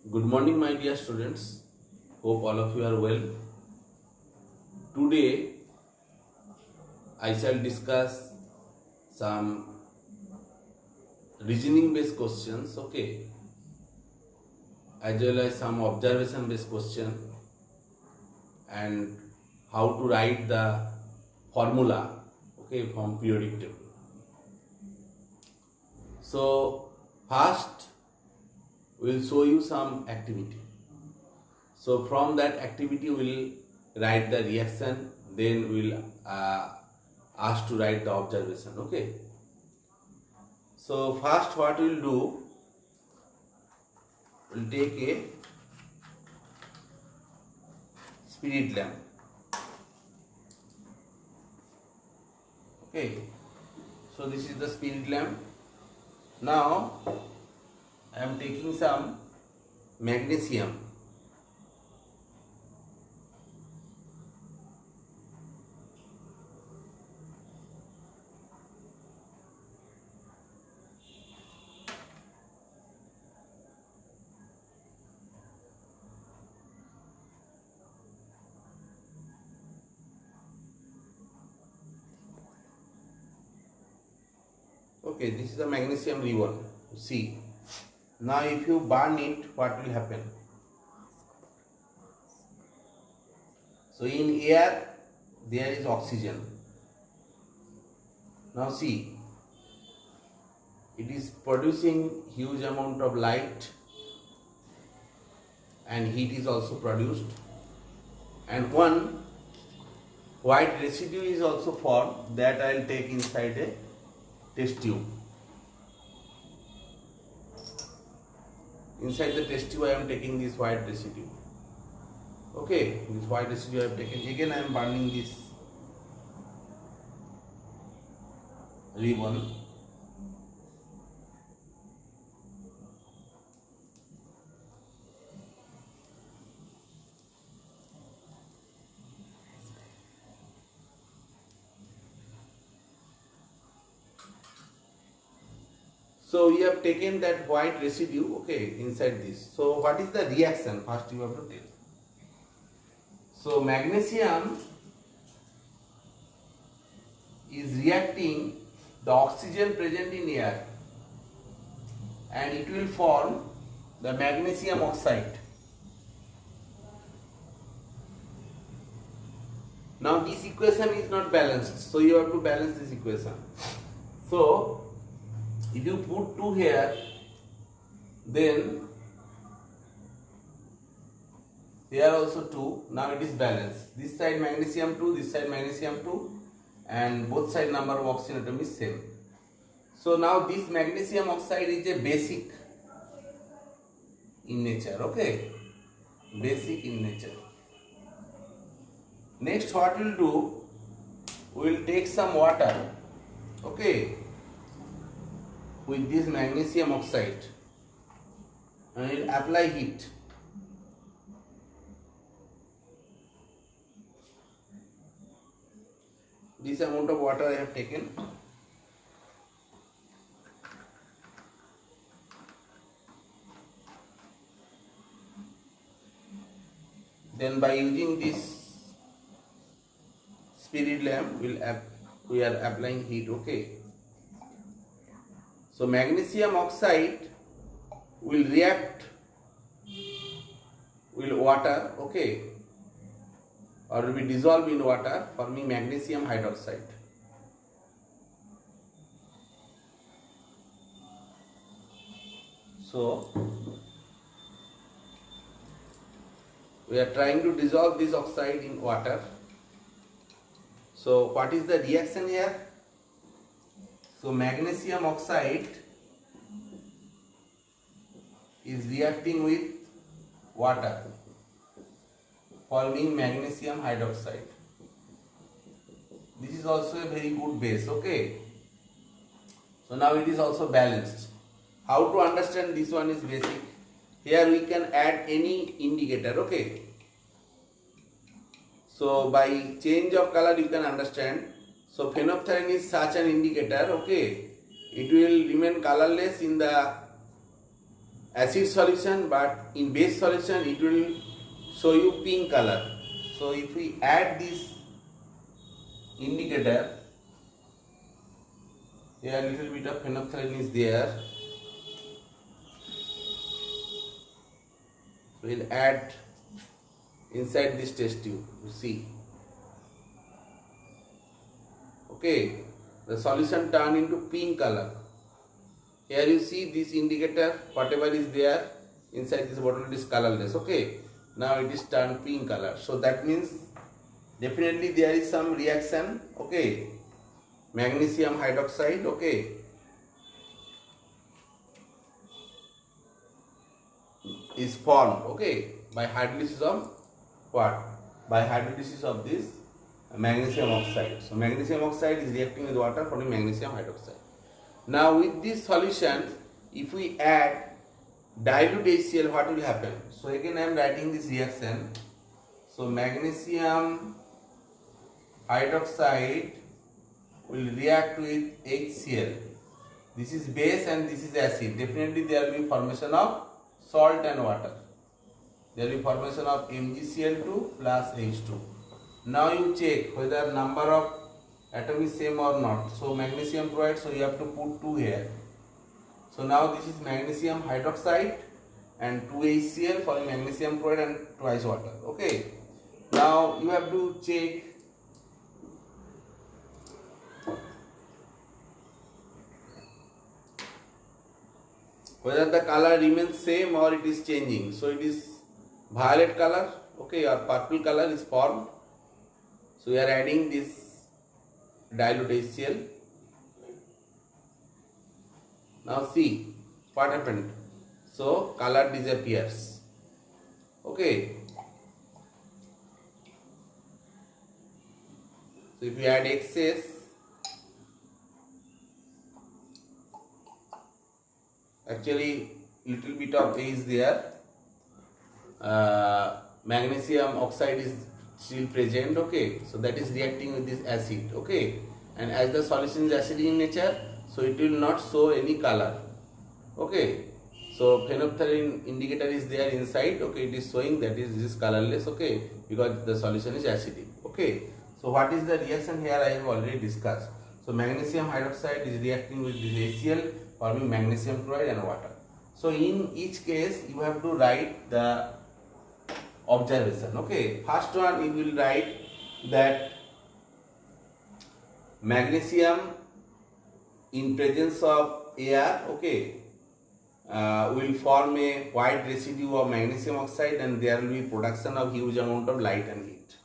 Good morning, my dear students. Hope all of you are well. Today, I shall discuss some reasoning based questions, okay, as well as some observation based question and how to write the formula, okay, from periodic table. So, first, we will show you some activity. So from that activity we will write the reaction, then we will ask to write the observation, okay. So first what we will do, we will take a spirit lamp, okay. So this is the spirit lamp. Now I am taking some magnesium. Okay, this is the magnesium ribbon. See, now if you burn it, what will happen? So in air there is oxygen. Now see, it is producing huge amount of light and heat is also produced, and one white residue is also formed that I will take inside a test tube. Inside the test tube I am taking this white residue. Okay, this white residue I have taken. Again I am burning this ribbon. So you have taken that white residue, okay, inside this. So what is the reaction? First you have to tell. So magnesium is reacting the oxygen present in air and it will form the magnesium oxide. Now this equation is not balanced, so you have to balance this equation. So if you put 2 here, then here also 2, now it is balanced. This side magnesium 2, this side magnesium 2, and both side number of oxygen atom is same. So now this magnesium oxide is a basic in nature, okay, basic in nature. Next what we will do, we will take some water, okay, with this magnesium oxide and we will apply heat. This amount of water I have taken. Then by using this spirit lamp we are applying heat, okay. So magnesium oxide will react with water, okay, or will be dissolved in water, forming magnesium hydroxide. So we are trying to dissolve this oxide in water. So what is the reaction here? So magnesium oxide is reacting with water, forming magnesium hydroxide. This is also a very good base, okay. So now it is also balanced. How to understand this one is basic. Here we can add any indicator, okay. So by change of color you can understand. So phenolphthalein is such an indicator, okay. It will remain colorless in the acid solution, but in base solution it will show you pink color. So if we add this indicator, here a little bit of phenolphthalein is there. We'll add inside this test tube, you see. Okay, the solution turned into pink color. Here you see this indicator, whatever is there inside this bottle, it is colorless. Okay, now it is turned pink color. So that means definitely there is some reaction. Okay, magnesium hydroxide. Okay, is formed. Okay, by hydrolysis of what? By hydrolysis of this magnesium oxide. So magnesium oxide is reacting with water forming magnesium hydroxide. Now with this solution, if we add dilute HCl, what will happen? So again I am writing this reaction. So magnesium hydroxide will react with HCl. This is base and this is acid. Definitely there will be formation of salt and water. There will be formation of MgCl2 plus H2. Now you check whether number of atom is same or not. So magnesium chloride, so you have to put 2 here. So now this is magnesium hydroxide and 2 HCl for magnesium chloride and twice water. Okay. Now you have to check whether the color remains same or it is changing. So it is violet color, okay, or purple color is formed. So we are adding this dilute HCl. Now see what happened. So color disappears. Okay. So if you add excess, actually little bit of A is there. Magnesium oxide is still present. Okay, so that is reacting with this acid. Okay, and as the solution is acidic in nature, so it will not show any color. Okay, so phenolphthalein indicator is there inside. Okay, it is showing that this is colorless. Okay, because the solution is acidic. Okay, so what is the reaction here? I have already discussed. So magnesium hydroxide is reacting with this HCl forming magnesium chloride and water. So in each case you have to write the observation. Okay, first one you will write that magnesium in presence of air, okay, will form a white residue of magnesium oxide and there will be production of huge amount of light and heat.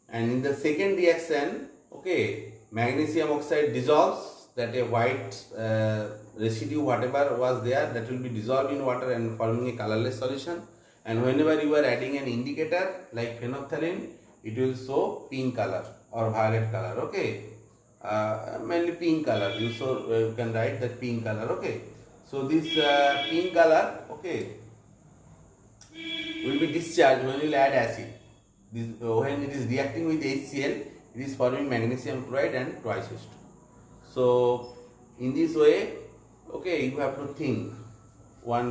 And in the second reaction, okay, magnesium oxide dissolves, that a white residue whatever was there, that will be dissolved in water and forming a colorless solution. And whenever you are adding an indicator like phenolphthalein, it will show pink color or violet color. Okay, mainly pink color. You can write that pink color. Okay, so this pink color, okay, will be discharged when you will add acid. This, when it is reacting with HCl, it is forming magnesium chloride and twice H2. So in this way, okay, you have to think.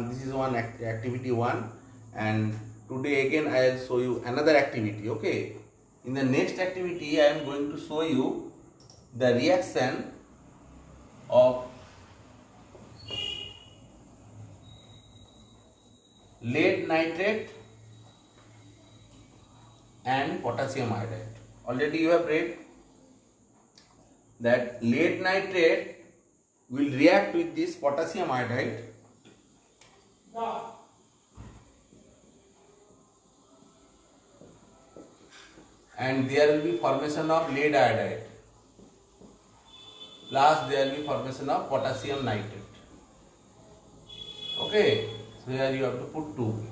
This is one activity 1, and today again I will show you another activity. Okay, in the next activity I am going to show you the reaction of lead nitrate and potassium iodide. Already you have read that lead nitrate will react with this potassium iodide and there will be formation of lead iodide plus there will be formation of potassium nitrate. Okay, so here you have to put 2.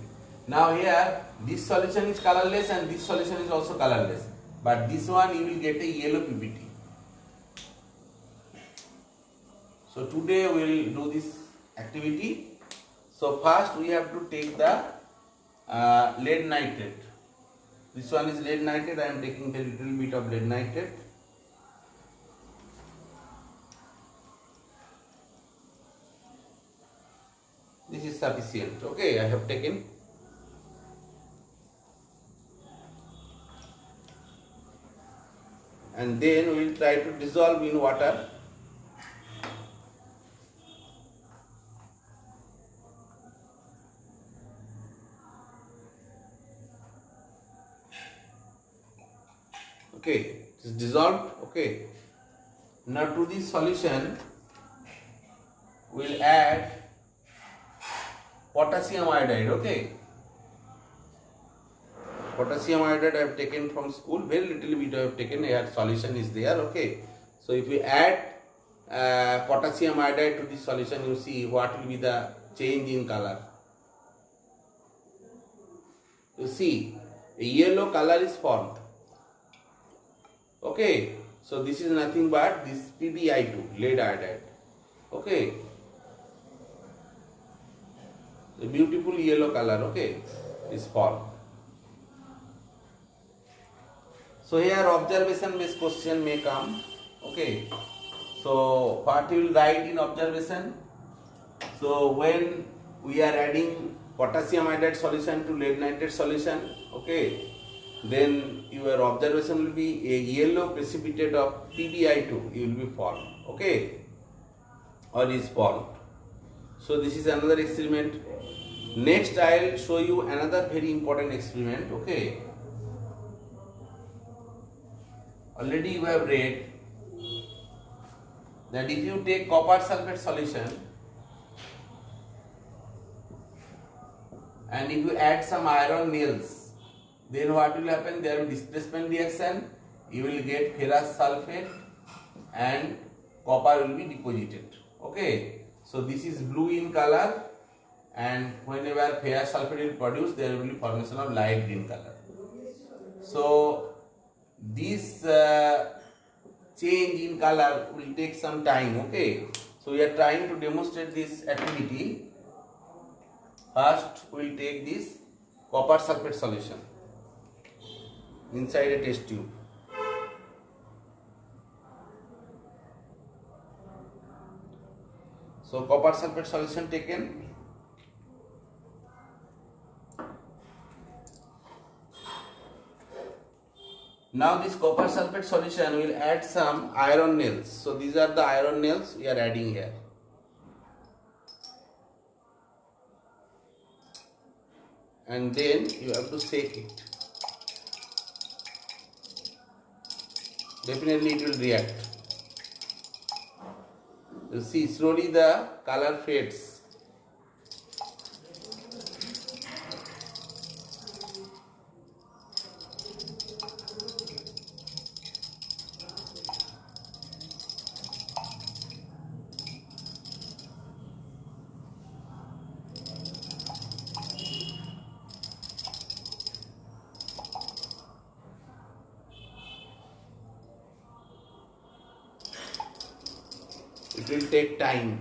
Now here this solution is colorless and this solution is also colorless, but this one you will get a yellow PPT. So today we will do this activity. So first we have to take the lead nitrate. This one is lead nitrate. I am taking a little bit of lead nitrate. sufficient. Okay, I have taken. And then we will try to dissolve in water. Okay, it is dissolved. Okay, now to this solution we will add potassium iodide. Okay, potassium iodide I have taken from school, very little bit I have taken, here solution is there. Okay, so if we add potassium iodide to this solution, you see what will be the change in color. You see a yellow color is formed. Okay, so this is nothing but this PbI2, lead iodide. Okay, the beautiful yellow color, okay, is formed. So here observation based question may come. Okay, so what you will write in observation? So when we are adding potassium iodide solution to lead nitrate solution, okay, then your observation will be a yellow precipitate of PbI2 you will be formed. Okay, or is formed. So this is another experiment. Next I will show you another very important experiment. Okay, already you have read that if you take copper sulfate solution and if you add some iron nails, then what will happen? There will be displacement reaction, you will get ferrous sulfate and copper will be deposited. Okay, so this is blue in color, and whenever ferrous sulfate will produce, there will be formation of light green color. So this change in color will take some time. Okay, so we are trying to demonstrate this activity. First we will take this copper sulfate solution inside a test tube. So copper sulfate solution taken. Now this copper sulfate solution will add some iron nails. So these are the iron nails we are adding here. And then you have to shake it. Definitely it will react. You see slowly the color fades. It will take time.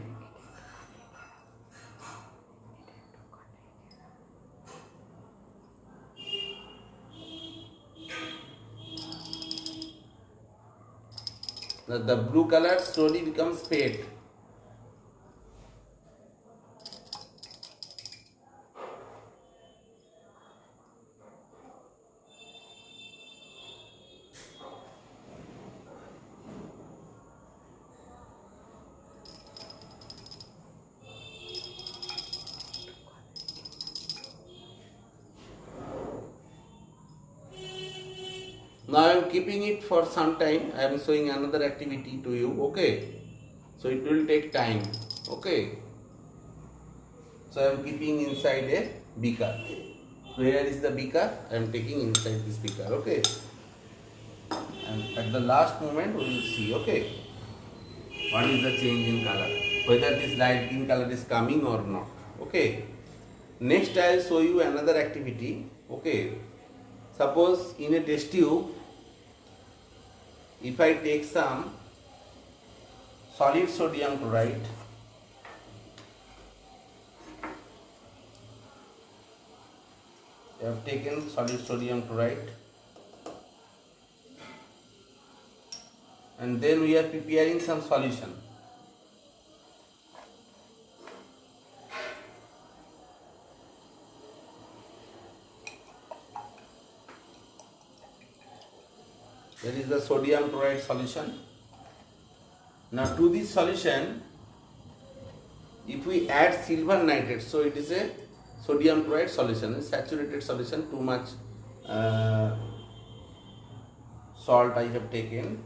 The blue color slowly becomes fade. Now I am keeping it for some time. I am showing another activity to you. Okay, so it will take time. Okay, so I am keeping inside a beaker. So here is the beaker. I am taking inside this beaker. Okay, and at the last moment we will see. Okay, what is the change in color? Whether this light green color is coming or not. Okay. Next I will show you another activity. Okay, suppose in a test tube, if I take some solid sodium chloride, I have taken solid sodium chloride, and then we are preparing some solution. That is the sodium chloride solution. Now to this solution, if we add silver nitrate, so it is a sodium chloride solution, a saturated solution. Too much salt I have taken.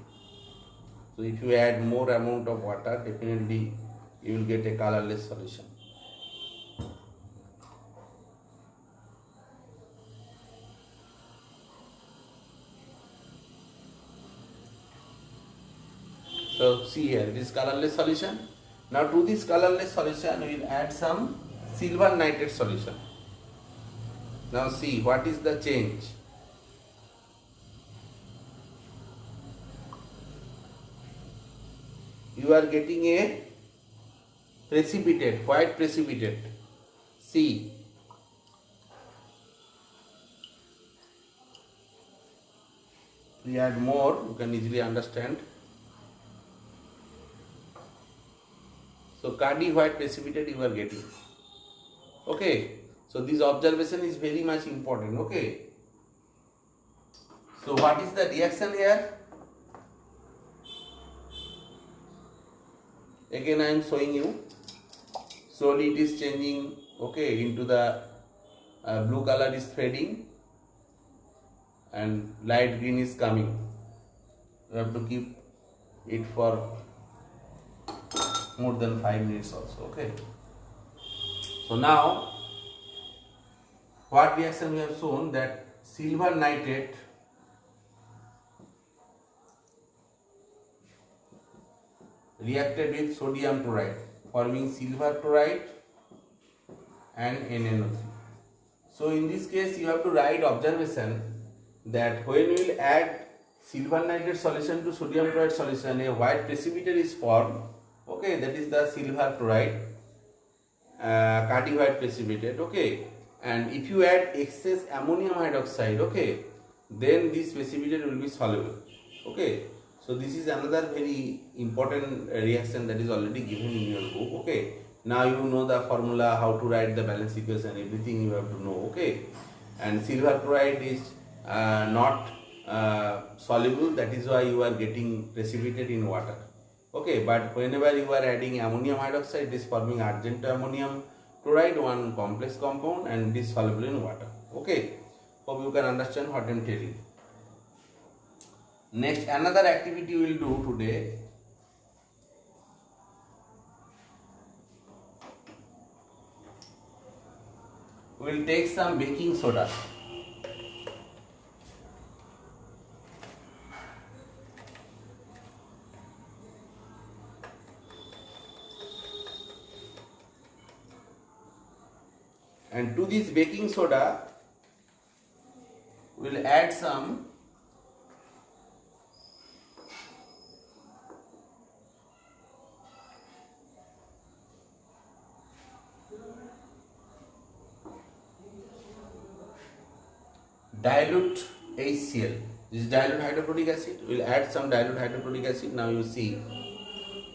So if you add more amount of water, definitely you will get a colorless solution. So see here, it is colorless solution. Now to this colorless solution, we will add some silver nitrate solution. Now see what is the change. You are getting a precipitate, white precipitate. See. We add more, you can easily understand. So Cardi white precipitate you are getting. Okay. So this observation is very much important. Okay. So what is the reaction here? Again I am showing you. Slowly it is changing. Okay, into the blue color is fading and light green is coming. You have to keep it for more than 5 minutes also. Okay. So now what reaction we have shown, that silver nitrate reacted with sodium chloride, forming silver chloride and NaNO3. So in this case you have to write observation that when we will add silver nitrate solution to sodium chloride solution, a white precipitate is formed. Okay, that is the silver chloride, Cardi white precipitate. Okay, and if you add excess ammonium hydroxide, okay, then this precipitate will be soluble. Okay, so this is another very important reaction that is already given in your book. Okay, now you know the formula, how to write the balance equation, everything you have to know. Okay, and silver chloride is not soluble, that is why you are getting precipitate in water. Okay, but whenever you are adding ammonium hydroxide, it is forming argento-ammonium chloride, one complex compound, and it is soluble in water. Okay, hope you can understand what I am telling. Next, another activity we will do today. We will take some baking soda. And to this baking soda, we will add some dilute HCl. This is dilute hydrochloric acid. We will add some dilute hydrochloric acid. Now you see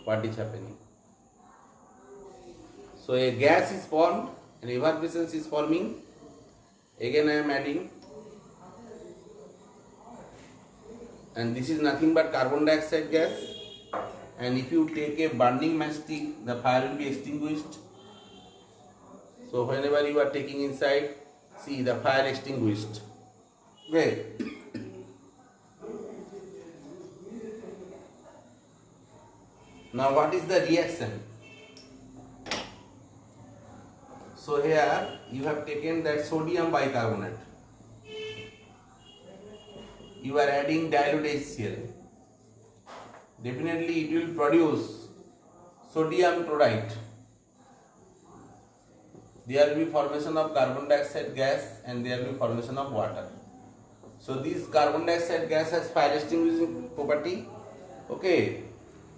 what is happening. So a gas is formed and evaporation is forming. Again I am adding, and this is nothing but carbon dioxide gas, and if you take a burning matchstick, the fire will be extinguished. So whenever you are taking inside, see the fire extinguished. Okay. Now what is the reaction? So here you have taken that sodium bicarbonate. You are adding dilute HCl. Definitely it will produce sodium chloride. There will be formation of carbon dioxide gas and there will be formation of water. So this carbon dioxide gas has fire extinguishing property. Okay,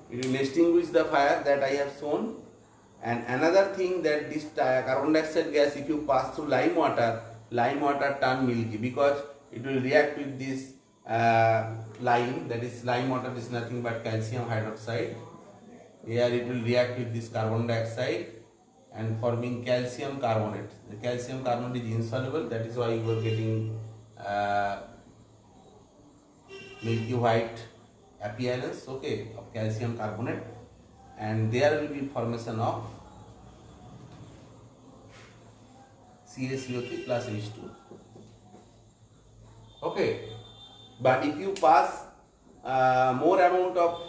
it will extinguish the fire that I have shown. And another thing, that this carbon dioxide gas, if you pass through lime water turn milky, because it will react with this lime, that is lime water is nothing but calcium hydroxide. Here it will react with this carbon dioxide and forming calcium carbonate. The calcium carbonate is insoluble, that is why you are getting milky white appearance, okay, of calcium carbonate, and there will be formation of CaCO3 plus H2. Okay, but if you pass more amount of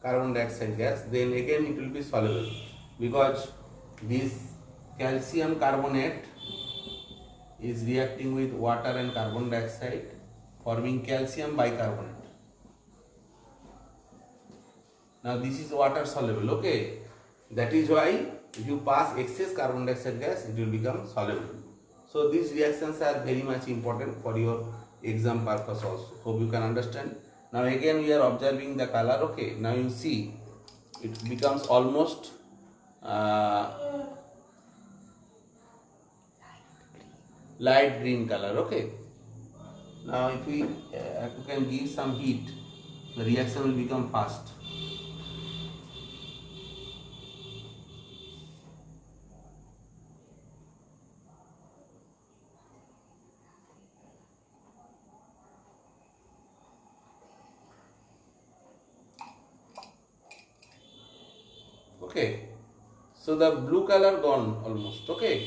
carbon dioxide gas, then again it will be soluble, because this calcium carbonate is reacting with water and carbon dioxide, forming calcium bicarbonate. Now this is water soluble, okay. That is why if you pass excess carbon dioxide gas, it will become soluble. So these reactions are very much important for your exam purpose also. Hope you can understand. Now again we are observing the color, okay. Now you see it becomes almost light green color, okay. Now if we can give some heat, the reaction will become fast. Okay, so the blue color gone almost, okay,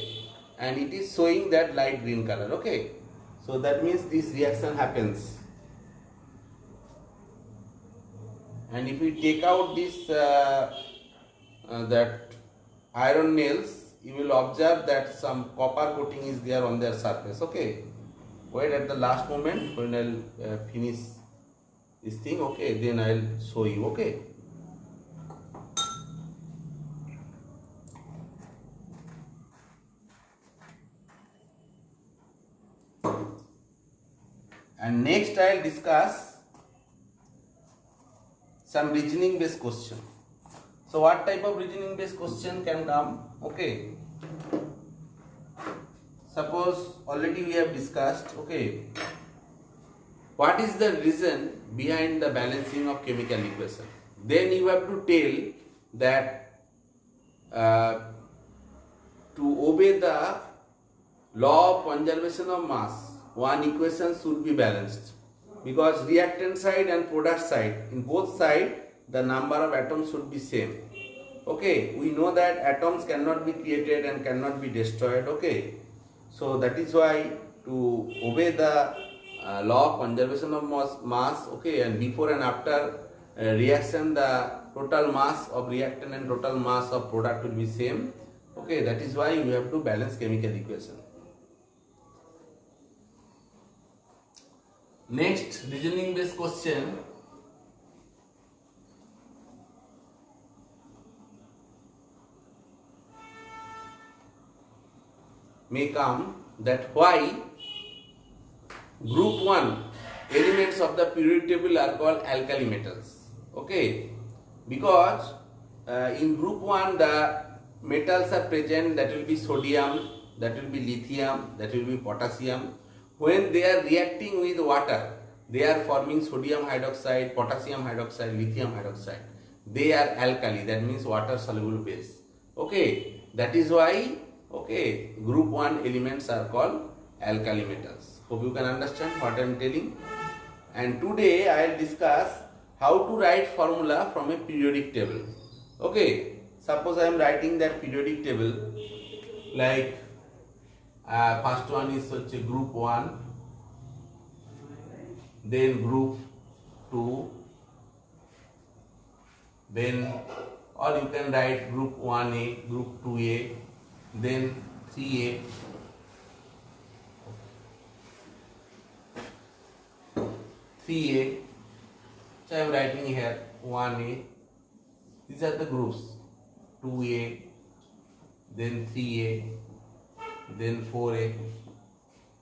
and it is showing that light green color, okay. So that means this reaction happens, and if we take out this that iron nails, you will observe that some copper coating is there on their surface, okay. Wait at the last moment when I'll finish this thing, okay, then I'll show you, okay. And next I will discuss some reasoning based question. So what type of reasoning based question can come? Okay. Suppose already we have discussed, okay, what is the reason behind the balancing of chemical equation. Then you have to tell that to obey the law of conservation of mass, one equation should be balanced, because reactant side and product side, in both sides the number of atoms should be same. Okay, we know that atoms cannot be created and cannot be destroyed, okay. So that is why to obey the law of conservation of mass, okay, and before and after reaction the total mass of reactant and total mass of product will be same, okay. That is why we have to balance chemical equation. Next reasoning based question. May come that why group 1 elements of the periodic table are called alkali metals, okay, because in group 1 the metals are present, that will be sodium, that will be lithium, that will be potassium. When they are reacting with water, they are forming sodium hydroxide, potassium hydroxide, lithium hydroxide. They are alkali, that means water soluble base, okay. That is why, okay, group 1 elements are called alkali metals. Hope you can understand what I am telling. And today I will discuss how to write formula from a periodic table, okay. Suppose I am writing that periodic table, like first one is such a group 1, then group 2, then, or you can write group 1A, group 2A, then 3A, 3A. So I am writing here 1A. These are the groups, 2A, then 3A, then 4A,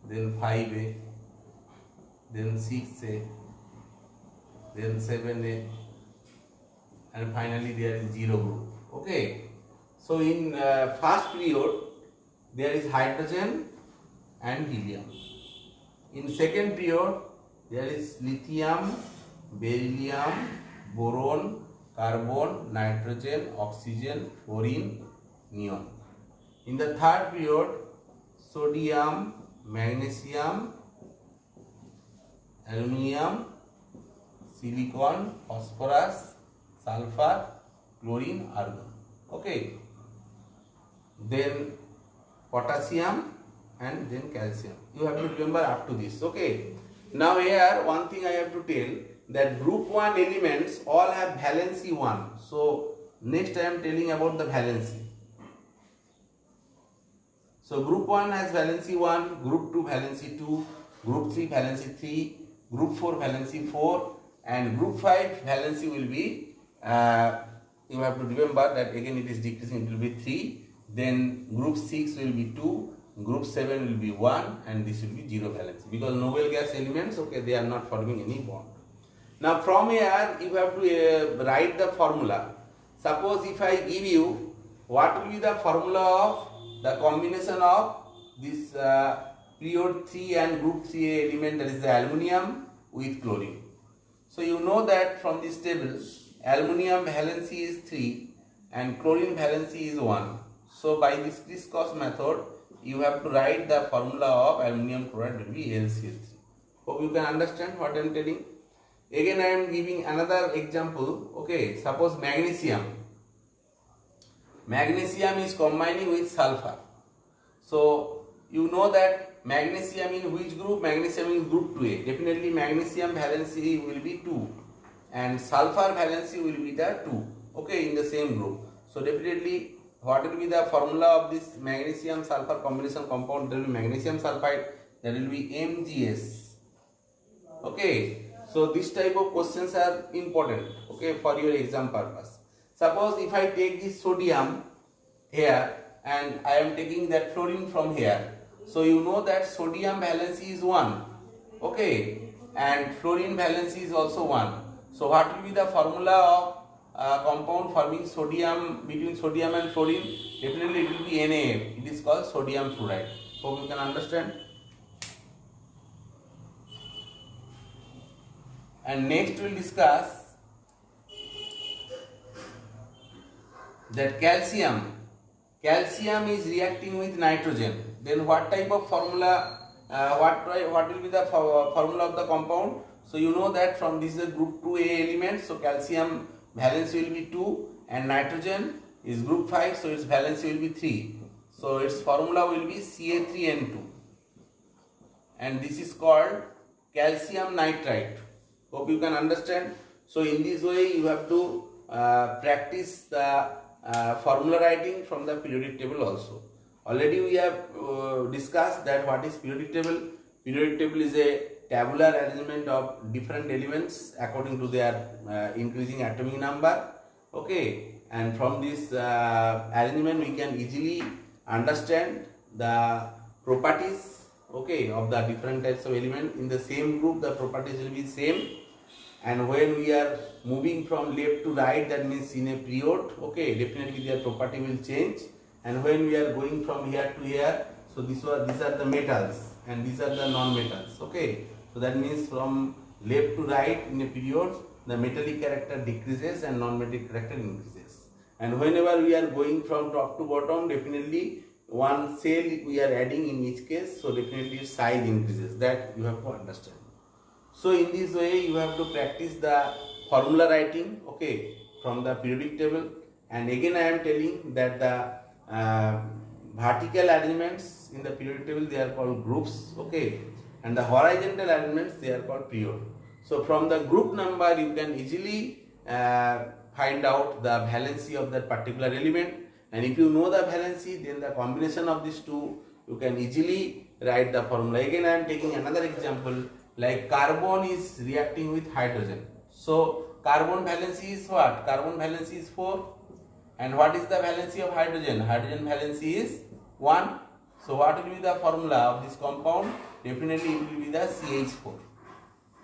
then 5A, then 6A, then 7A, and finally there is 0 group, okay. So in first period there is hydrogen and helium. In second period there is lithium, beryllium, boron, carbon, nitrogen, oxygen, fluorine, neon. In the third period, sodium, magnesium, aluminium, silicon, phosphorus, sulfur, chlorine, argon. Okay. Then potassium and then calcium. You have to remember up to this. Okay. Now here one thing I have to tell, that group 1 elements all have valency 1. So next I am telling about the valency. So group 1 has valency 1, group 2 valency 2, group 3 valency 3, group 4 valency 4, and group 5 valency will be, you have to remember that again it is decreasing, it will be 3, then group 6 will be 2, group 7 will be 1, and this will be 0 valency, because noble gas elements, okay, they are not forming any bond. Now from here you have to write the formula. Suppose if I give you what will be the formula of the combination of this period 3 and group 3 element, that is the aluminium with chlorine. So you know that from this table aluminium valency is 3 and chlorine valency is 1. So by this crisscross method you have to write the formula of aluminium chloride will be AlCl3. Hope you can understand what I am telling. Again I am giving another example. Okay, suppose magnesium. Magnesium is combining with sulfur. So you know that magnesium in which group? Magnesium in group 2A. Definitely magnesium valency will be 2 and sulfur valency will be the 2. Okay, in the same group. So definitely what will be the formula of this magnesium sulfur combination compound? There will be magnesium sulfide, there will be MgS. Okay, so this type of questions are important, okay, for your exam purpose. Suppose if I take this sodium here and I am taking that fluorine from here, so you know that sodium valency is 1, okay, and fluorine valency is also 1. So what will be the formula of compound forming sodium, between sodium and fluorine? Definitely it will be NaF. It is called sodium fluoride. Hope you can understand. And next we will discuss that calcium is reacting with nitrogen. Then what type of formula, what will be the formula of the compound? So you know that from this is a group 2A element, so calcium valency will be 2 and nitrogen is group 5, so its valency will be 3. So its formula will be Ca3N2 and this is called calcium nitrite. Hope you can understand. So in this way you have to practice the formula writing from the periodic table also. Already we have discussed that what is periodic table. Periodic table is a tabular arrangement of different elements according to their increasing atomic number. Okay, and from this arrangement we can easily understand the properties, okay, of the different types of element. In the same group the properties will be same, and when we are moving from left to right, that means in a period, okay, definitely their property will change. And when we are going from here to here, so these are the metals and these are the non-metals, okay. So that means from left to right in a period the metallic character decreases and non-metallic character increases. And whenever we are going from top to bottom, definitely one cell we are adding in each case, so definitely its size increases. That you have to understand. So in this way you have to practice the formula writing, okay, from the periodic table. And again I am telling that the vertical arrangements in the periodic table, they are called groups, okay, and the horizontal arrangements, they are called period. So from the group number you can easily find out the valency of that particular element, and if you know the valency, then the combination of these two you can easily write the formula. Again I am taking another example, like carbon is reacting with hydrogen. So carbon valency is what? Carbon valency is 4. And what is the valency of hydrogen? Hydrogen valency is 1. So what will be the formula of this compound? Definitely it will be the CH4.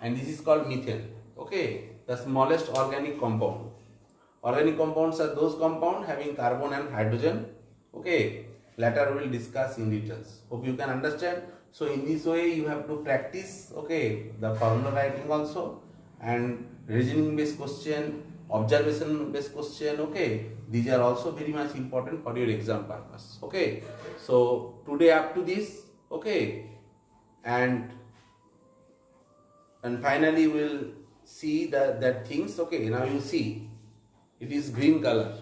And this is called methane. Okay, the smallest organic compound. Organic compounds are those compounds having carbon and hydrogen. Okay, later we will discuss in details. Hope you can understand. So in this way you have to practice, okay, the formula writing also, and reasoning based question, observation based question, okay, these are also very much important for your exam purpose. Okay, so today up to this, okay, and finally we will see that things. Okay, now you see it is green color,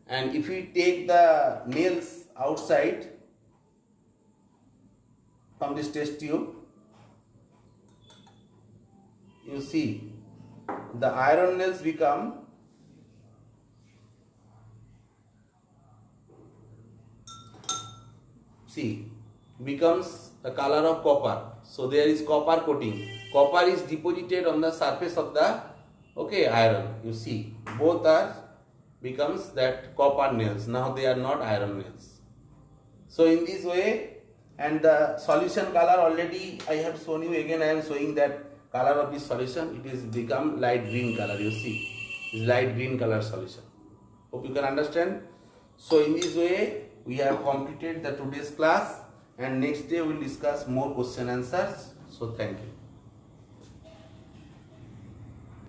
and if we take the nails outside from this test tube, you see the iron nails become becomes the color of copper. So there is copper coating. Copper is deposited on the surface of the iron. You see both are becomes that copper nails. Now they are not iron nails. So in this way, and the solution color already I have shown you. Again I am showing that color of this solution. It is become light green color. You see, is light green color solution. Hope you can understand. So in this way we have completed the today's class, and next day we will discuss more question answers. So thank you.